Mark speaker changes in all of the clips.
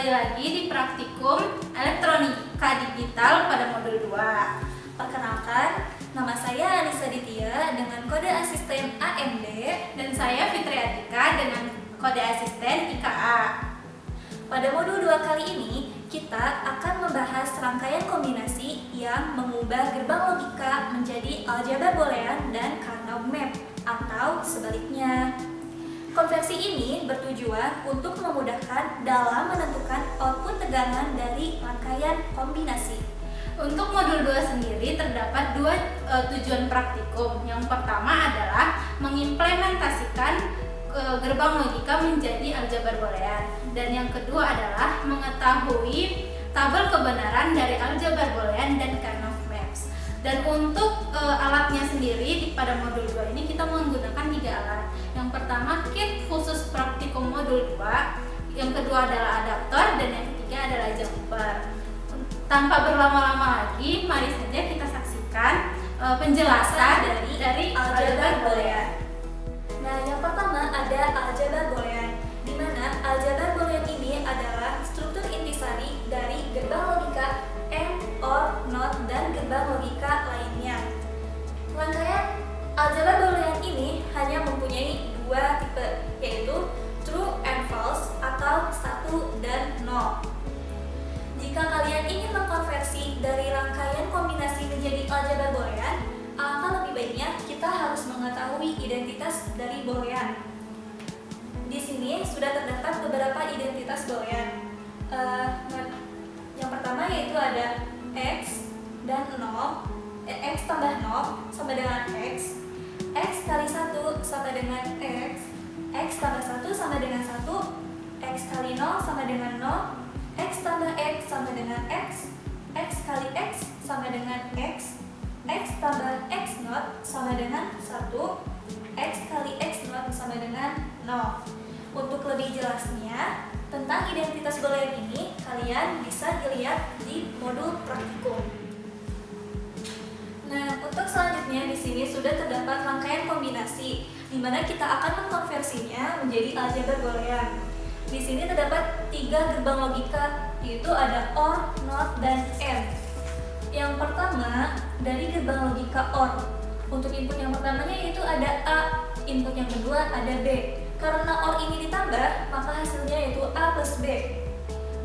Speaker 1: kembali lagi di praktikum elektronika digital pada modul 2.
Speaker 2: Perkenalkan, nama saya Anissa Ditya dengan kode asisten AMD
Speaker 1: Dan saya Fitri Atika dengan kode asisten IKA.
Speaker 2: Pada modul 2 kali ini, kita akan membahas rangkaian kombinasi yang mengubah gerbang logika menjadi aljabar boolean dan Karnaugh map, atau sebaliknya. Konversi ini bertujuan untuk memudahkan dalam menentukan output tegangan dari rangkaian kombinasi.
Speaker 1: Untuk modul 2 sendiri terdapat dua tujuan praktikum. Yang pertama adalah mengimplementasikan gerbang logika menjadi aljabar boolean, dan yang kedua adalah mengetahui tabel kebenaran dari aljabar boolean dan Karnaugh maps. Dan untuk alatnya sendiri pada modul 2 ini kita menggunakan 3 alat. Yang pertama kit khusus praktikum modul 2, yang kedua adalah adaptor, dan yang ketiga adalah jumper. Tanpa berlama-lama lagi, mari saja kita saksikan penjelasan dari aljabar boolean.
Speaker 2: Nah, yang pertama ada aljabar boolean, di mana aljabar boolean ini adalah struktur intisari dari gerbang logika AND, OR, NOT, dan gerbang logika lainnya. Rangkaian aljabar boolean ini hanya mempunyai 2 tipe, yaitu true and false atau 1 dan 0. Jika kalian ingin mengkonversi dari rangkaian kombinasi menjadi aljabar boolean, alangkah lebih baiknya kita harus mengetahui identitas dari boolean. Di sini sudah terdapat beberapa identitas boolean. Yang pertama yaitu ada x dan 0, x tambah 0 sama dengan x kali 1 sama dengan x tambah 1 sama dengan 1, x kali 0 sama dengan 0, x tambah x sama dengan x kali x sama dengan x tambah x not sama dengan 1, x kali x not sama dengan 0. Untuk lebih jelasnya tentang identitas boolean ini, kalian bisa dilihat di modul praktikum. Nah, untuk selanjutnya di sini sudah terdapat rangkaian kombinasi, di mana kita akan mengkonversinya menjadi aljabar boolean. Di sini terdapat 3 gerbang logika, yaitu ada OR, NOT, dan AND. Yang pertama dari gerbang logika OR. Untuk input yang pertamanya yaitu ada A, input yang kedua ada B. Karena OR ini ditambah, maka hasilnya yaitu A plus B.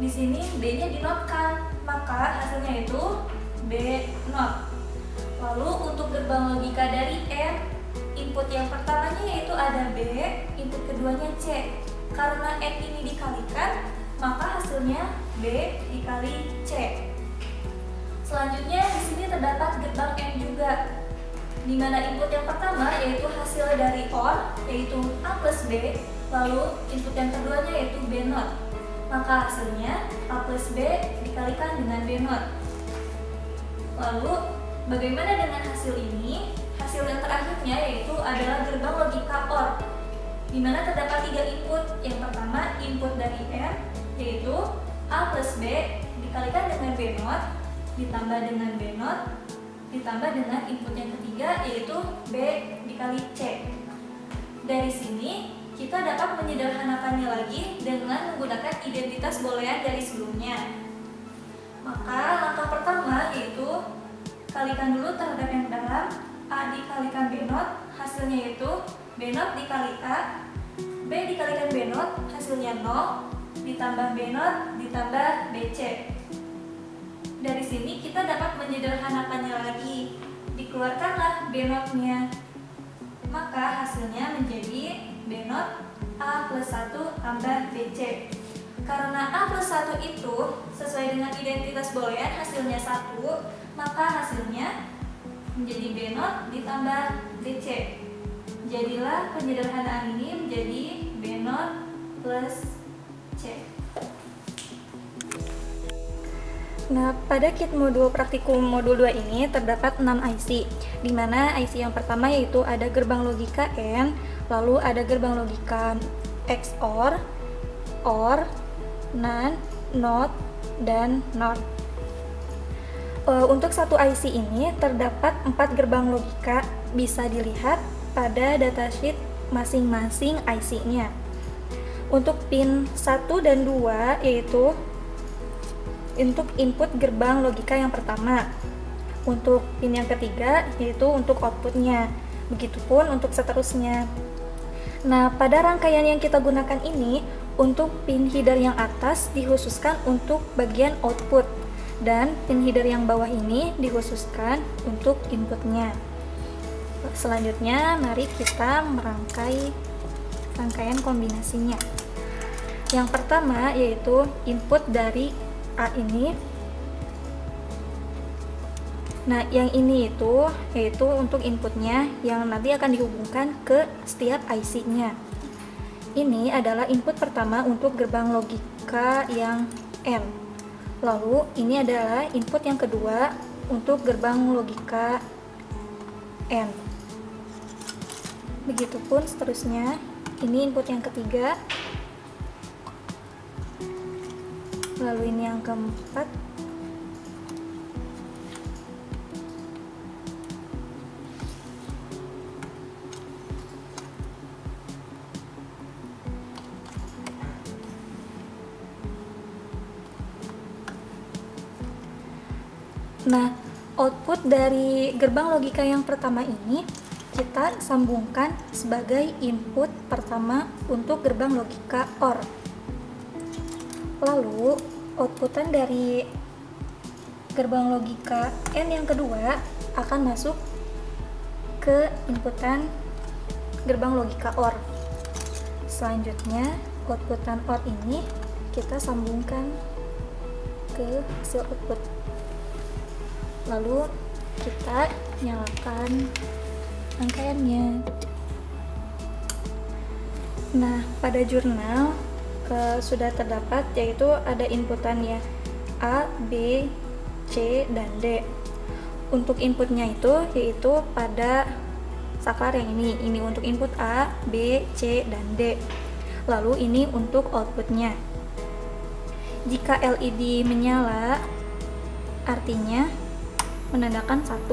Speaker 2: Di sini B-nya dinotkan, maka hasilnya itu B not. Lalu untuk gerbang logika dari AND, input yang pertamanya yaitu ada B, input keduanya C. Karena N ini dikalikan, maka hasilnya B dikali C. Selanjutnya di sini terdapat gerbang N juga, di mana input yang pertama yaitu hasil dari OR yaitu A plus B, lalu input yang keduanya yaitu B not. Maka hasilnya A plus B dikalikan dengan B not. Lalu bagaimana dengan hasil ini? Hasil yang terakhirnya yaitu adalah gerbang logika OR, di mana terdapat 3 input. Yang pertama input dari N yaitu A plus B dikalikan dengan B not ditambah dengan B not ditambah dengan input yang ketiga yaitu B dikali C. Dari sini kita dapat menyederhanakannya lagi dengan menggunakan identitas boolean dari sebelumnya. Maka langkah pertama yaitu kalikan dulu terhadap yang dalam, A dikalikan B not, hasilnya yaitu B not dikali A, B dikalikan B not, hasilnya 0, ditambah B not, ditambah BC. Dari sini kita dapat menyederhanakannya lagi, dikeluarkanlah B not-nya, maka hasilnya menjadi B not A plus 1 tambah BC. Karena A plus 1 itu sesuai dengan identitas boolean hasilnya 1, maka hasilnya menjadi B not ditambah BC. Jadilah penyederhanaan ini menjadi B not plus C. Nah, pada kit modul praktikum modul 2 ini terdapat 6 IC, di mana IC yang pertama yaitu ada gerbang logika AND, lalu ada gerbang logika XOR, OR, NAND, NOT, dan NOR. Untuk satu IC ini terdapat 4 gerbang logika, bisa dilihat pada datasheet masing-masing IC-nya. Untuk pin 1 dan 2 yaitu untuk input gerbang logika yang pertama. Untuk pin yang ketiga yaitu untuk outputnya. Begitupun untuk seterusnya. Nah, pada rangkaian yang kita gunakan ini, untuk pin header yang atas dikhususkan untuk bagian output, dan pin header yang bawah ini dikhususkan untuk inputnya. Selanjutnya, mari kita merangkai rangkaian kombinasinya. Yang pertama yaitu input dari A ini. Nah, yang ini yaitu untuk inputnya yang nanti akan dihubungkan ke setiap IC-nya. Ini adalah input pertama untuk gerbang logika yang N. Lalu, ini adalah input yang kedua untuk gerbang logika N. Begitupun seterusnya, ini input yang ketiga. Lalu ini yang keempat. Nah, output dari gerbang logika yang pertama ini kita sambungkan sebagai input pertama untuk gerbang logika OR. Lalu, outputan dari gerbang logika N yang kedua akan masuk ke inputan gerbang logika OR. Selanjutnya, outputan OR ini kita sambungkan ke hasil output. Lalu, kita nyalakan rangkaiannya. Nah, pada jurnal sudah terdapat yaitu ada inputan ya A, B, C, dan D. Untuk inputnya yaitu pada saklar yang ini untuk input A, B, C, dan D. Lalu ini untuk outputnya. Jika LED menyala, artinya menandakan 1.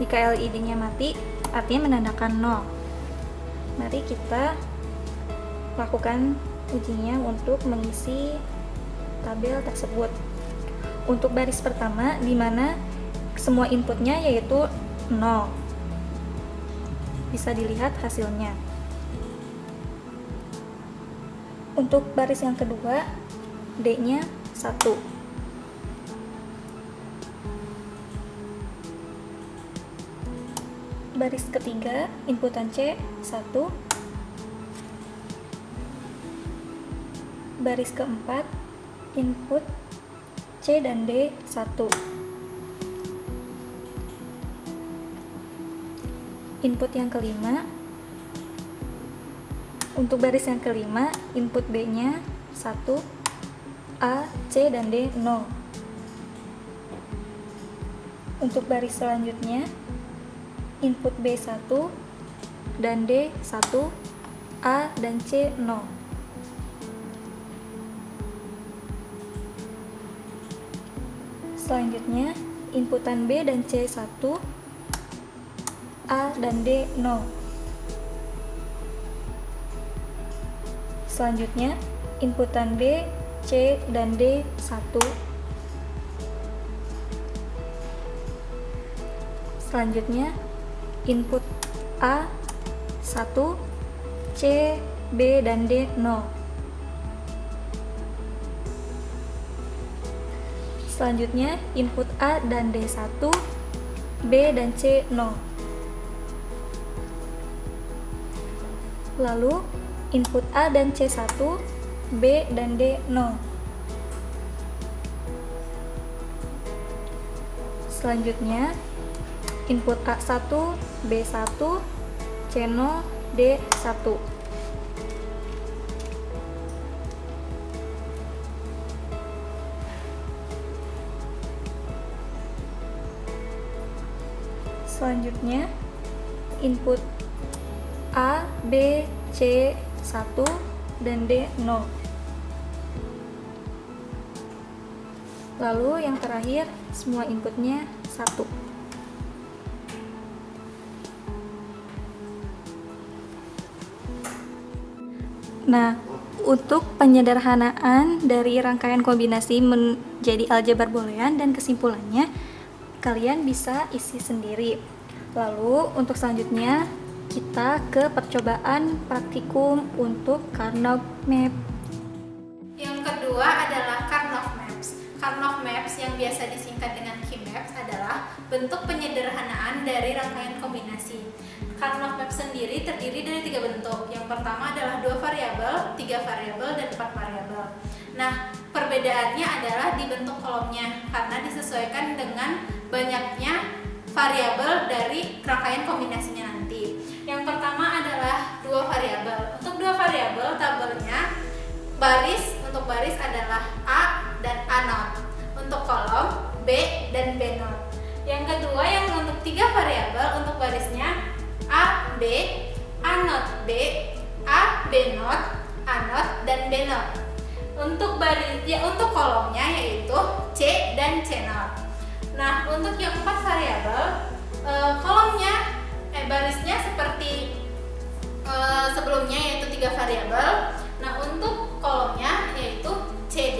Speaker 2: Jika LED-nya mati, artinya menandakan 0. Mari kita lakukan ujinya untuk mengisi tabel tersebut. Untuk baris pertama, di mana semua inputnya yaitu 0. Bisa dilihat hasilnya. Untuk baris yang kedua, D-nya 1. Baris ketiga, inputan C 1. Baris keempat, input C dan D 1. Input yang kelima, untuk baris yang kelima, input B-nya 1, A, C, dan D 0. Untuk baris selanjutnya, input B 1 dan D 1, A dan C 0. Selanjutnya, inputan B dan C 1, A dan D 0. Selanjutnya, inputan B, C, dan D 1. Selanjutnya, input A 1, C, B, dan D 0. Selanjutnya, input A dan D 1, B dan C 0. Lalu, input A dan C 1, B dan D 0. Selanjutnya, input A 1, B 1, C 0, D 1. Selanjutnya, input A, B, C 1, dan D 0. Lalu yang terakhir, semua inputnya 1. Nah, untuk penyederhanaan dari rangkaian kombinasi menjadi aljabar boolean dan kesimpulannya kalian bisa isi sendiri. Lalu untuk selanjutnya kita ke percobaan praktikum untuk Karnaugh Map.
Speaker 1: Yang kedua adalah Karnaugh Maps. Karnaugh Maps yang biasa disingkat dengan Kmaps adalah bentuk penyederhanaan dari rangkaian kombinasi. Karnaugh Map sendiri terdiri dari 3 bentuk. Yang pertama adalah 2 variabel, 3 variabel, dan 4 variabel. Nah, perbedaannya adalah di bentuk kolomnya karena disesuaikan dengan banyaknya variabel dari rangkaian kombinasinya nanti. Yang pertama adalah 2 variabel. Untuk 2 variabel tabelnya untuk baris adalah A dan A not. Untuk kolom B dan B not. Yang kedua yang untuk 3 variabel untuk barisnya A, B, A not B, A, B not, A not, dan B not. Untuk untuk kolomnya yaitu C dan C not. Nah, untuk yang 4 variabel, barisnya seperti sebelumnya yaitu 3 variabel. Nah, untuk kolomnya yaitu CD,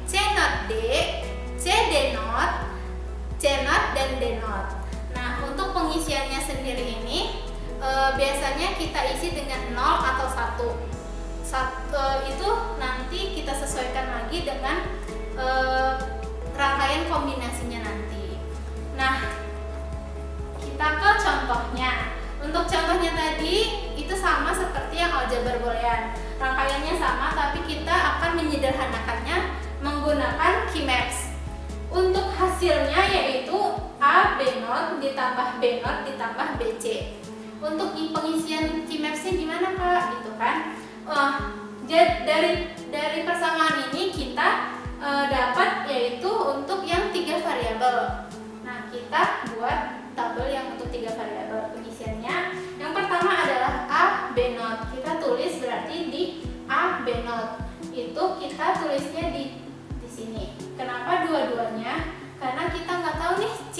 Speaker 1: C not D, CD not, C not, dan D not. Nah, untuk pengisiannya sendiri ini biasanya kita isi dengan 0 atau 1. Itu nanti kita sesuaikan lagi dengan rangkaian kombinasinya nanti. Nah, kita ke contohnya. Untuk contohnya tadi itu sama seperti yang aljabar boolean. Rangkaiannya sama, tapi kita akan menyederhanakannya menggunakan Kmaps. Untuk hasilnya yaitu A, B not ditambah B not ditambah BC. Untuk pengisian Kmapsnya gimana Kak? Gitu kan? Dari persamaan ini kita dapat yaitu untuk yang 3 variabel. Nah, kita buat tabel yang untuk 3 variabel pengisiannya. Yang pertama adalah A, B not. Kita tulis berarti di A, B not. Itu kita tulisnya di sini. Kenapa dua-duanya? Karena kita nggak tahu nih C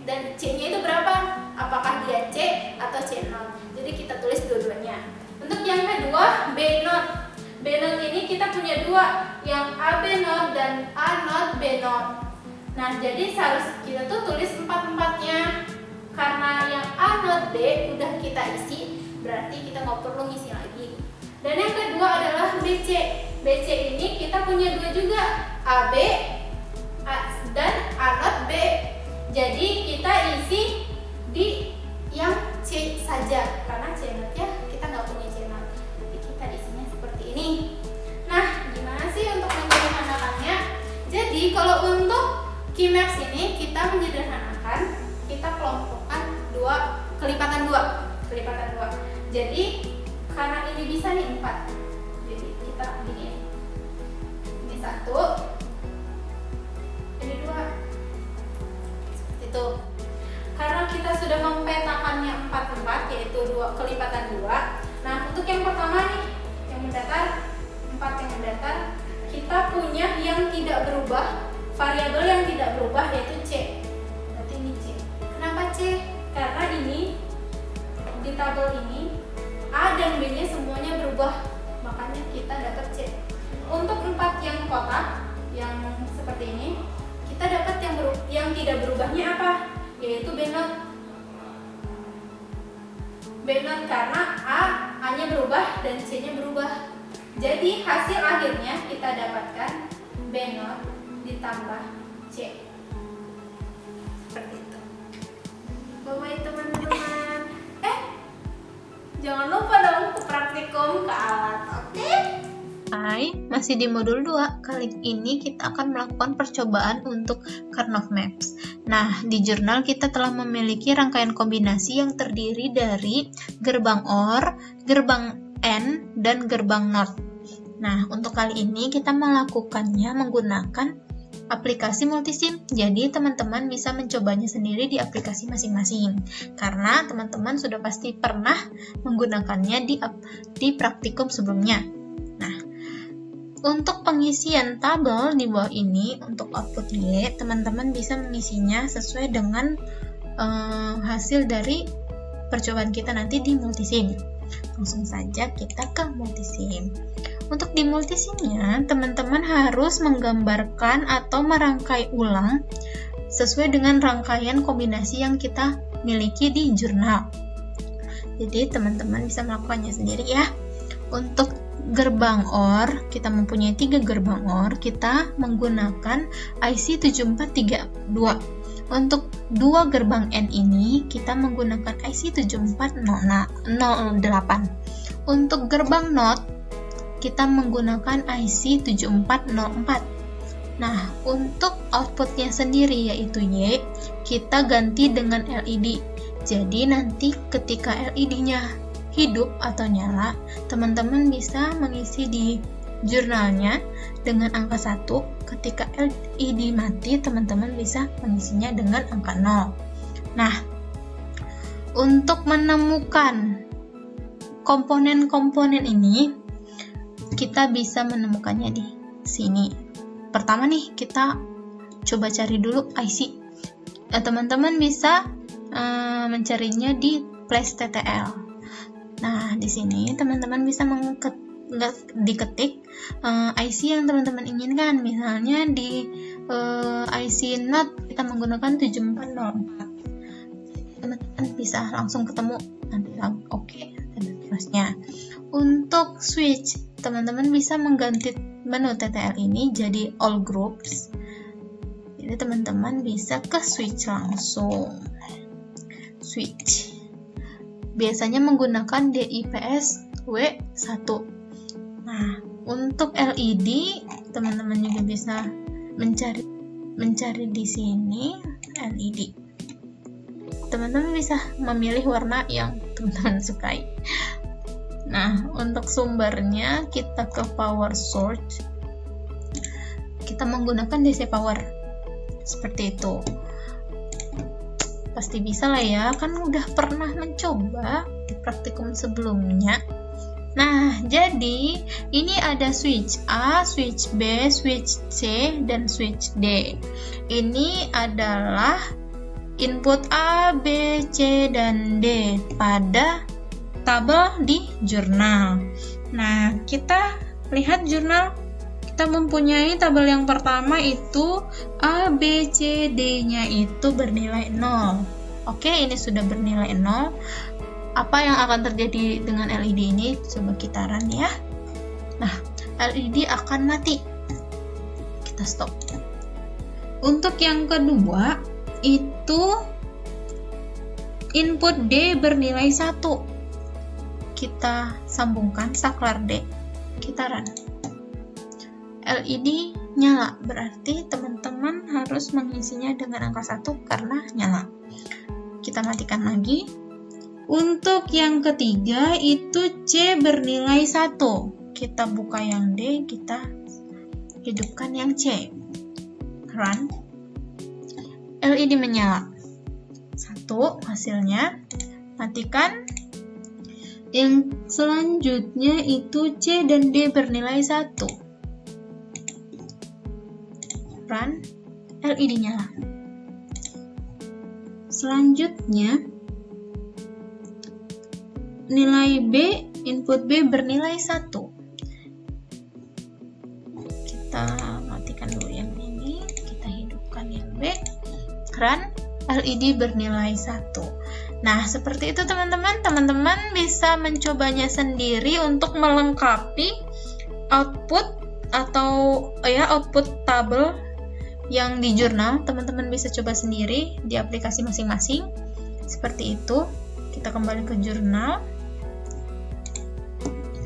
Speaker 1: dan C-nya itu berapa. Apakah dia C atau C not. Jadi kita tulis dua-duanya. Untuk yang kedua, B not. B not ini kita punya 2, yang A, B not dan A not, B not. Nah, jadi harus kita tuh tulis 4-4-nya. Karena yang A not B udah kita isi, berarti kita nggak perlu ngisi lagi. Dan yang kedua adalah BC. BC ini kita punya 2 juga, AB dan A not B. Jadi kita isi di yang C saja, karena C not-nya kita nggak punya C not. Jadi kita isinya seperti ini. Nah, gimana sih untuk menyederhanakannya? Jadi kalau untuk Kmaps ini kita menyederhanakan, kita kelompokkan kelipatan 2. Jadi karena ini bisa nih 4. Jadi kita begini. Ini 1. Ini 2. Seperti itu. Karena kita sudah mempetakannya 4 yaitu kelipatan 2. Nah, untuk yang pertama nih, yang mendatar 4 yang mendatar, kita punya yang tidak berubah. Variabel yang tidak berubah yaitu C. Berarti ini C. Kenapa C? Karena ini di tabel ini A dan B-nya semuanya berubah. Makanya kita dapat C. Untuk 4 yang kotak yang seperti ini, kita dapat yang tidak berubahnya apa? Yaitu B not. B not karena A-nya berubah dan C-nya berubah. Jadi hasil akhirnya kita dapatkan B not ditambah C. Seperti itu. Bye-bye teman-teman. Jangan lupa dong ke praktikum ke alat, oke?
Speaker 3: Hai, masih di modul 2. Kali ini kita akan melakukan percobaan untuk Karnaugh Maps. Nah, di jurnal kita telah memiliki rangkaian kombinasi yang terdiri dari gerbang OR, gerbang AND, dan gerbang NOT. Nah, untuk kali ini kita melakukannya menggunakan aplikasi multisim. Jadi teman-teman bisa mencobanya sendiri di aplikasi masing-masing. Karena teman-teman sudah pasti pernah menggunakannya di praktikum sebelumnya. Nah, untuk pengisian tabel di bawah ini untuk output Y, teman-teman bisa mengisinya sesuai dengan hasil dari percobaan kita nanti di multisim. Langsung saja kita ke multisim. Untuk di multisimnya, teman-teman harus menggambarkan atau merangkai ulang sesuai dengan rangkaian kombinasi yang kita miliki di jurnal. Jadi teman-teman bisa melakukannya sendiri ya. Untuk gerbang OR, kita mempunyai 3 gerbang OR, kita menggunakan IC 7432. Untuk 2 gerbang N ini, kita menggunakan IC 7408. Untuk gerbang NOT, kita menggunakan IC 7404. Nah, untuk outputnya sendiri yaitu Y, kita ganti dengan LED. Jadi nanti ketika LED-nya hidup atau nyala, teman-teman bisa mengisi di jurnalnya dengan angka 1. Ketika LED mati, teman-teman bisa mengisinya dengan angka 0. Nah, untuk menemukan komponen-komponen ini, kita bisa menemukannya di sini. Pertama nih, kita coba cari dulu IC. Teman-teman bisa mencarinya di FlashTTL. Nah, di sini teman-teman bisa diketik IC yang teman-teman inginkan. Misalnya di IC NOT kita menggunakan 7404. Teman-teman bisa langsung ketemu, nanti bilang oke, dan seterusnya. Untuk switch, teman-teman bisa mengganti menu TTL ini jadi all groups. Jadi teman-teman bisa ke switch langsung. Switch biasanya menggunakan DIPS W1. Nah, untuk LED teman-teman juga bisa mencari di sini LED. Teman-teman bisa memilih warna yang teman-teman sukai. Nah, untuk sumbernya kita ke power source. Kita menggunakan DC power. Seperti itu. Pasti bisa lah ya, kan udah pernah mencoba di praktikum sebelumnya. Nah, jadi ini ada switch A, switch B, switch C, dan switch D. Ini adalah input A, B, C, dan D pada tabel di jurnal. Nah, kita lihat jurnal. Kita mempunyai tabel yang pertama itu A, B, C, D-nya itu bernilai 0. Oke, ini sudah bernilai 0. Apa yang akan terjadi dengan LED ini? Coba kita run ya. Nah, LED akan mati. Kita stop. Untuk yang kedua, itu input D bernilai 1. Kita sambungkan saklar D. Kita run. LED nyala, berarti teman-teman harus mengisinya dengan angka 1 karena nyala. Kita matikan lagi. Untuk yang ketiga itu C bernilai 1. Kita buka yang D, kita hidupkan yang C. Run. LED menyala. 1 hasilnya. Matikan. Yang selanjutnya itu C dan D bernilai 1. Run, LED nyala. Selanjutnya nilai B, input B bernilai 1. Kita matikan dulu yang ini, kita hidupkan yang B. Run, LED bernilai 1. Nah, seperti itu teman-teman. Teman-teman bisa mencobanya sendiri untuk melengkapi output atau output tabel yang di jurnal. Teman-teman bisa coba sendiri di aplikasi masing-masing. Seperti itu. Kita kembali ke jurnal.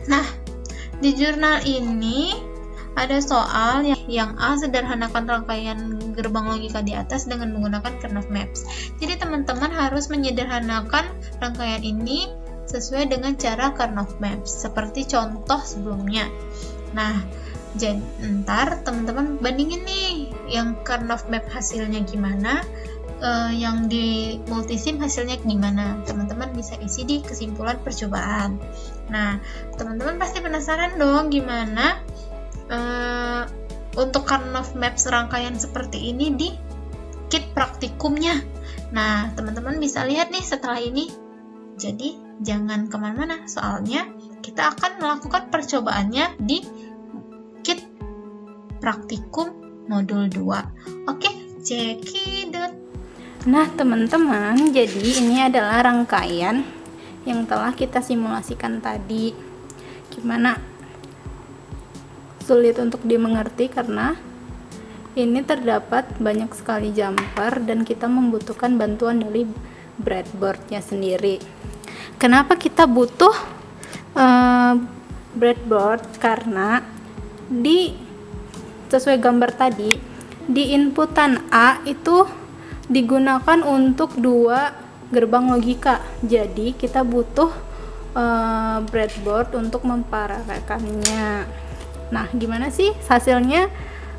Speaker 3: Nah, di jurnal ini ada soal yang A, sederhanakan rangkaian gerbang logika di atas dengan menggunakan Karnaugh Maps. Jadi teman-teman harus menyederhanakan rangkaian ini sesuai dengan cara Karnaugh Maps, seperti contoh sebelumnya. Nah, jadi ntar teman-teman bandingin nih yang Karnaugh Map hasilnya gimana, yang di multisim hasilnya gimana. Teman-teman bisa isi di kesimpulan percobaan. Nah, teman-teman pasti penasaran dong gimana untuk Karnaugh Maps rangkaian seperti ini di kit praktikumnya. Nah, teman-teman bisa lihat nih setelah ini. Jadi jangan kemana-mana, soalnya kita akan melakukan percobaannya di kit praktikum modul 2. Oke, check it out.
Speaker 1: Nah, teman-teman, jadi ini adalah rangkaian yang telah kita simulasikan tadi. Gimana? Sulit untuk dimengerti karena ini terdapat banyak sekali jumper dan kita membutuhkan bantuan dari breadboardnya sendiri. Kenapa kita butuh breadboard? Karena sesuai gambar tadi, di inputan A itu digunakan untuk 2 gerbang logika. Jadi kita butuh breadboard untuk memparalelkannya. Nah, gimana sih hasilnya?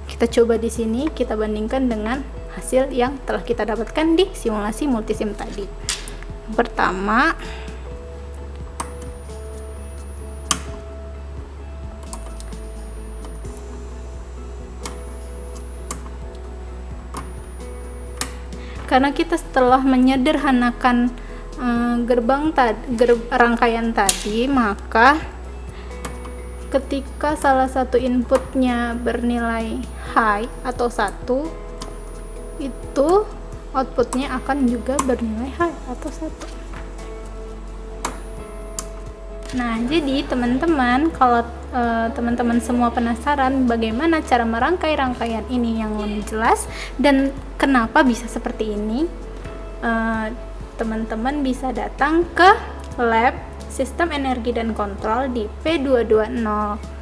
Speaker 1: Kita coba di sini, kita bandingkan dengan hasil yang telah kita dapatkan di simulasi multisim tadi. Pertama, karena kita setelah menyederhanakan rangkaian tadi, maka ketika salah satu inputnya bernilai high atau 1, itu outputnya akan juga bernilai high atau 1. Nah, jadi teman-teman, kalau teman-teman semua penasaran bagaimana cara merangkai rangkaian ini yang lebih jelas dan kenapa bisa seperti ini, teman-teman bisa datang ke lab Sistem Energi dan Kontrol di P220